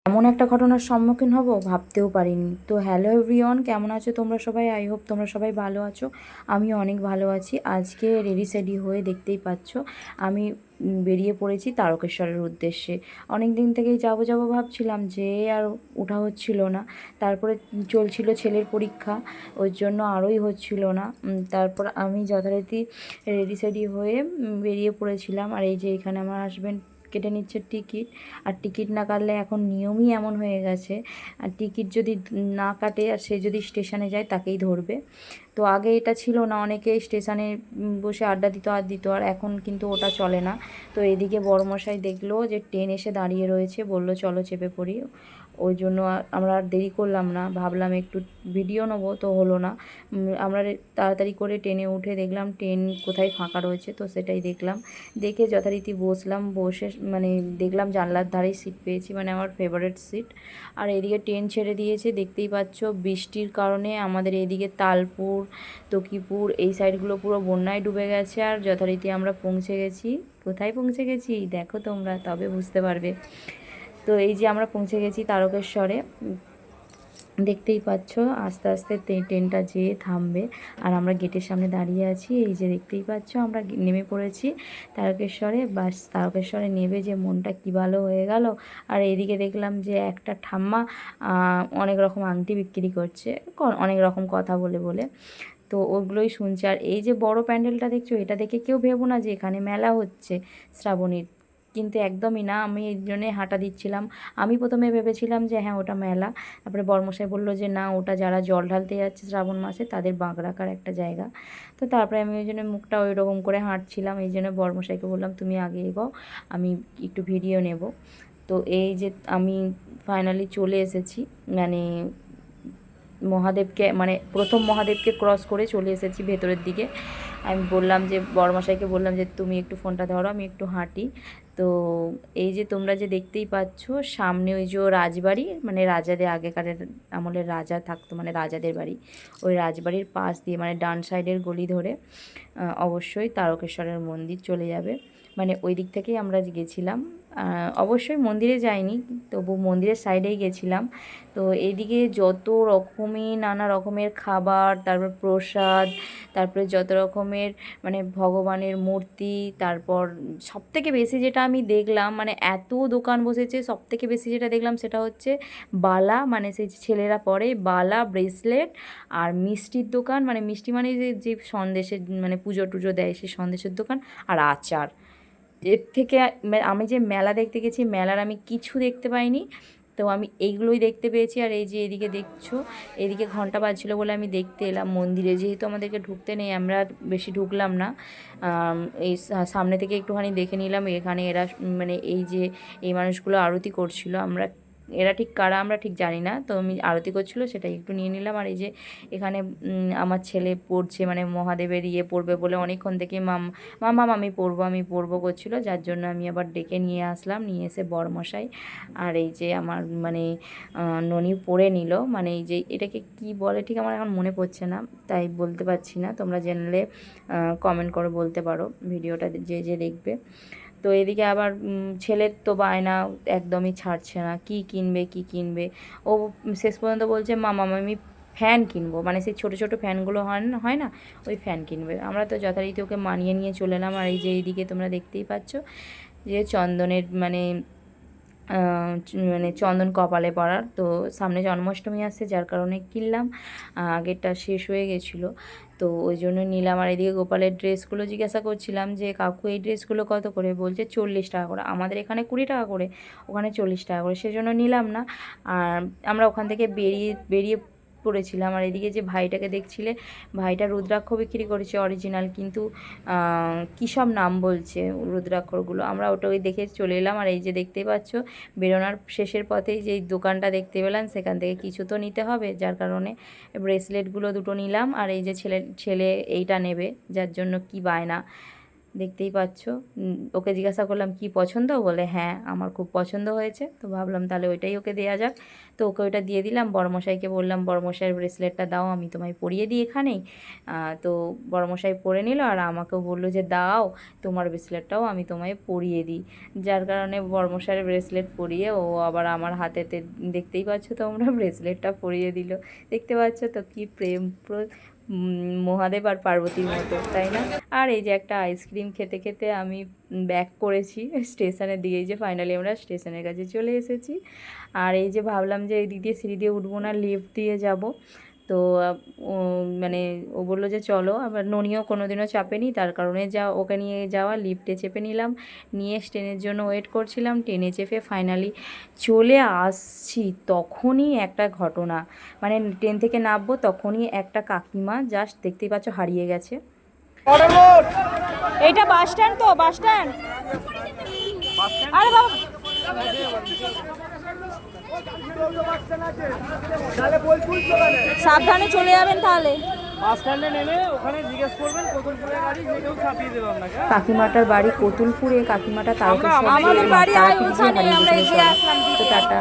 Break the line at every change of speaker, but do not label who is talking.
এমন একটা ঘটনার সম্মুখীন হব ভাবতেও পারিনি। তো হ্যালো এভরিওয়ান, কেমন আছো তোমরা সবাই? আই হোপ তোমরা সবাই ভালো আছো। আমিও অনেক ভালো আছি। আজকে রেডি সেডি হয়ে দেখতেই পাচ্ছ আমি বেরিয়ে পড়েছি তারকেশ্বরের উদ্দেশ্যে। অনেক দিন থেকেই যাবো যাবো ভাবছিলাম, যে আর ওঠা হচ্ছিল না। তারপরে চলছিল ছেলের পরীক্ষা, ওই জন্য আরোই হচ্ছিল না। তারপর আমি যথারীতি রেডি সেডি হয়ে বেরিয়ে পড়েছিলাম। আর এই যে এখানে আমার হাজব্যান্ড কেটে নিচ্ছে টিকিট। আর টিকিট না কাটলে এখন নিয়মই এমন হয়ে গেছে, আর টিকিট যদি না কাটে আর সে যদি স্টেশনে যায় তাকেই ধরবে। তো আগে এটা ছিল না, অনেকে স্টেশনে বসে আড্ডা দিত আর দিত, আর এখন কিন্তু ওটা চলে না। তো এদিকে বড়মশাই দেখলো যে ট্রেন এসে দাঁড়িয়ে রয়েছে, বলল চলো চেপে পড়ি। ওই জন্য আমরা আর দেরি করলাম না, ভাবলাম একটু ভিডিও নেবো, তো হলো না। আমরা তাড়াতাড়ি করে ট্রেনে উঠে দেখলাম ট্রেন কোথায় ফাঁকা রয়েছে, তো সেটাই দেখলাম। দেখে যথারীতি বসলাম, বসে মানে দেখলাম জানলার ধারেই সিট পেয়েছি, মানে আমার ফেভারিট সিট। আর এদিকে ট্রেন ছেড়ে দিয়েছে, দেখতেই পাচ্ছ বৃষ্টির কারণে আমাদের এদিকে তালপুর, তকিপুর এই সাইডগুলো পুরো বন্যায় ডুবে গেছে। আর যথারীতি আমরা পৌঁছে গেছি। কোথায় পৌঁছে গেছি দেখো তোমরা, তবে বুঝতে পারবে। তো এই যে আমরা পৌঁছে গেছি তারকেশ্বরে। দেখতেই পাচ্ছ আস্তে আস্তে ট্রেনটা যেয়ে থামবে, আর আমরা গেটের সামনে দাঁড়িয়ে আছি। এই যে দেখতেই পাচ্ছ আমরা নেমে পড়েছি তারকেশ্বরে। বাস তারকেশ্বরে নেমে যে মনটা কী ভালো হয়ে গেল। আর এইদিকে দেখলাম যে একটা ঠাম্মা অনেক রকম আংটি বিক্রি করছে, অনেক রকম কথা বলে বলে। তো ওগুলোই শুনছি। আর এই যে বড় প্যান্ডেলটা দেখছো, এটা দেখে কেউ ভেবো না যে এখানে মেলা হচ্ছে শ্রাবণীর, কিন্তু একদমই না। আমি এই জন্যে হাঁটা দিচ্ছিলাম। আমি প্রথমে ভেবেছিলাম যে হ্যাঁ ওটা মেলা, তারপরে বর্মশাই বললো যে না, ওটা যারা জল ঢালতে যাচ্ছে শ্রাবণ মাসে তাদের বাঁক রাখার একটা জায়গা। তো তারপরে আমি ওই জন্য মুখটা ওই রকম করে হাঁটছিলাম। এই জন্য বর্মশাইকে বললাম তুমি আগে এগো, আমি একটু ভিডিও নেব। তো এই যে আমি ফাইনালি চলে এসেছি, মানে মহাদেবকে, মানে প্রথম মহাদেবকে ক্রস করে চলে এসেছি ভেতরের দিকে। আমি বললাম যে বড়মশাইকে বললাম যে তুমি একটু ফোনটা ধরো, আমি একটু হাঁটি। তো এই যে তোমরা যে দেখতেই পাচ্ছ সামনে ওই যে রাজবাড়ি, মানে রাজাদের আগেকারের আমলের রাজা থাকতো, মানে রাজাদের বাড়ি। ওই রাজবাড়ির পাশ দিয়ে মানে ডান সাইডের গলি ধরে অবশ্যই তারকেশ্বরের মন্দির চলে যাবে। মানে ওই দিক থেকেই আমরা গেছিলাম। অবশ্যই মন্দিরে যাইনি, তবু মন্দিরের সাইডেই গেছিলাম। তো এইদিকে যত রকমের নানা রকমের খাবার, তারপর প্রসাদ, তারপরে যত রকমের মানে ভগবানের মূর্তি। তারপর সবথেকে বেশি যেটা আমি দেখলাম, মানে এত দোকান বসেছে, সবথেকে বেশি যেটা দেখলাম সেটা হচ্ছে বালা, মানে সেই ছেলেরা পরে বালা, ব্রেসলেট আর মিষ্টির দোকান। মানে মিষ্টি মানে যে যে সন্দেশের মানে পুজো টুজো দেয় সেই সন্দেশের দোকান, আর আচার। এর থেকে আমি যে মেলা দেখতে গেছি, মেলার আমি কিছু দেখতে পাইনি। তো আমি এইগুলোই দেখতে পেয়েছি। আর এই যে এদিকে দেখছো, এদিকে ঘন্টা বাজছিল বলে আমি দেখতে এলাম মন্দিরে, যেহেতু আমাদেরকে ঢুকতে নেই আমরা বেশি ঢুকলাম না। এই সামনে থেকে একটুখানি দেখে নিলাম। এখানে এরা মানে এই যে এই মানুষগুলো আরতি করছিল, আমরা এরা ঠিক কারা আমরা ঠিক জানি না, তো আমি আরতি করছিল সেটাই একটু নিয়ে নিলাম। আর এই যে এখানে আমার ছেলে পড়ছে, মানে মহাদেবের ইয়ে পড়বে বলে অনেকক্ষণ থেকে মামা আমি পড়বো করছিল, যার জন্য আমি আবার ডেকে নিয়ে আসলাম, নিয়ে এসে বরমশাই আর এই যে আমার মানে ননি পড়ে নিল। মানে এই যে এটাকে কি বলে ঠিক আমার এখন মনে পড়ছে না, তাই বলতে পারছি না। তোমরা জানলে কমেন্ট করে বলতে পারো, ভিডিওটা যে যে দেখবে। তো এদিকে আবার ছেলের তো বায়না একদমই ছাড়ছে না, কি কিনবে কি কিনবে। ও শেষ পর্যন্ত বলছে মামা আমি ফ্যান কিনবো, মানে সেই ছোটো ছোটো ফ্যানগুলো হয় না, ওই ফ্যান কিনবে। আমরা তো যথারীতি ওকে মানিয়ে নিয়ে চলে এলাম। আর এই যে এইদিকে তোমরা দেখতেই পাচ্ছ যে চন্দনের মানে মানে চন্দন কপালে পড়ার। তো সামনে জন্মাষ্টমী আসছে, যার কারণে কিনলাম, আগেরটা শেষ হয়ে গেছিলো, তো ওই জন্য নিলাম। আর এদিকে গোপালের ড্রেসগুলো জিজ্ঞাসা করছিলাম যে কাকু এই ড্রেসগুলো কত করে, বলছে 40 টাকা করে। আমাদের এখানে 20 টাকা করে, ওখানে 40 টাকা করে, সেজন্য নিলাম না। আর আমরা ওখান থেকে বেরিয়ে বেরিয়ে পড়েছিলাম। আর এদিকে যে ভাইটাকে দেখছিলে, ভাইটা রুদ্রাক্ষ বিক্রি করেছে অরিজিনাল, কিন্তু কী সব নাম বলছে রুদ্রাক্ষরগুলো, আমরা ওটাই দেখে চলে এলাম। আর এই যে দেখতেই পাচ্ছ বেরোনোর শেষের পথেই যেই দোকানটা দেখতে পেলাম, সেখান থেকে কিছু তো নিতে হবে, যার কারণে ব্রেসলেটগুলো দুটো নিলাম। আর এই যে ছেলে এইটা নেবে, যার জন্য কি বায়না, দেখতেই পাচ্ছ। ওকে জিজ্ঞাসা করলাম কি পছন্দ, বলে হ্যাঁ আমার খুব পছন্দ হয়েছে। তো ভাবলাম তাহলে ওইটাই ওকে দেওয়া যাক। তো ওকে ওইটা দিয়ে দিলাম। বড়মশাইকে বললাম বড়মশাইয়ের ব্রেসলেটটা দাও, আমি তোমায় পরিয়ে দিই এখানেই। তো বড়মশাই পরে নিল, আর আমাকেও বললো যে দাও তোমার ব্রেসলেটটাও আমি তোমায় পরিয়ে দিই। যার কারণে বড়মশাইয়ের ব্রেসলেট পরিয়ে ও আবার আমার হাতেতে দেখতেই পাচ্ছ তোমরা ব্রেসলেটটা পরিয়ে দিল। দেখতে পাচ্ছ তো কি প্রেম, মহাদেব আর পার্বতীর মতো, তাই না? আর এই যে একটা আইসক্রিম খেতে খেতে আমি ব্যাক করেছি স্টেশনের দিকে। এই যে ফাইনালি আমরা স্টেশনের কাছে চলে এসেছি। আর এই যে ভাবলাম যে এই দিক দিয়ে সিঁড়ি দিয়ে উঠবো না, লিফট দিয়ে যাব। তো মানে ও বললো যে চলো। আবার ননিও কোনো দিনও চাপেনি, তার কারণে ওকে নিয়ে যাওয়া। লিফটে চেপে নিলাম, নিয়ে ট্রেনের জন্য ওয়েট করছিলাম। ট্রেনে চেপে ফাইনালি চলে আসছি। তখনই একটা ঘটনা, মানে ট্রেন থেকে নামবো তখনই একটা কাকিমা জাস্ট দেখতেই পাচ্ছ হারিয়ে গেছে। এইটা বাস স্ট্যান্ড, তো বাস স্ট্যান্ড। আরে বাবা, সাবধানে চলে যাবেন তাহলে।
বাস স্ট্যান্ডে নেমে ওখানে জিজ্ঞেস করবেন কোতুলপুরের গাড়ি, যে কেউ চাপিয়ে দেবে আপনাকে।
কাকিমাটার বাড়ি কোতুলপুরে, কাকিমাটা
আমাদের
বাড়ি
ওইখানে, আমরা এগিয়ে আসলাম।
তো টাটা।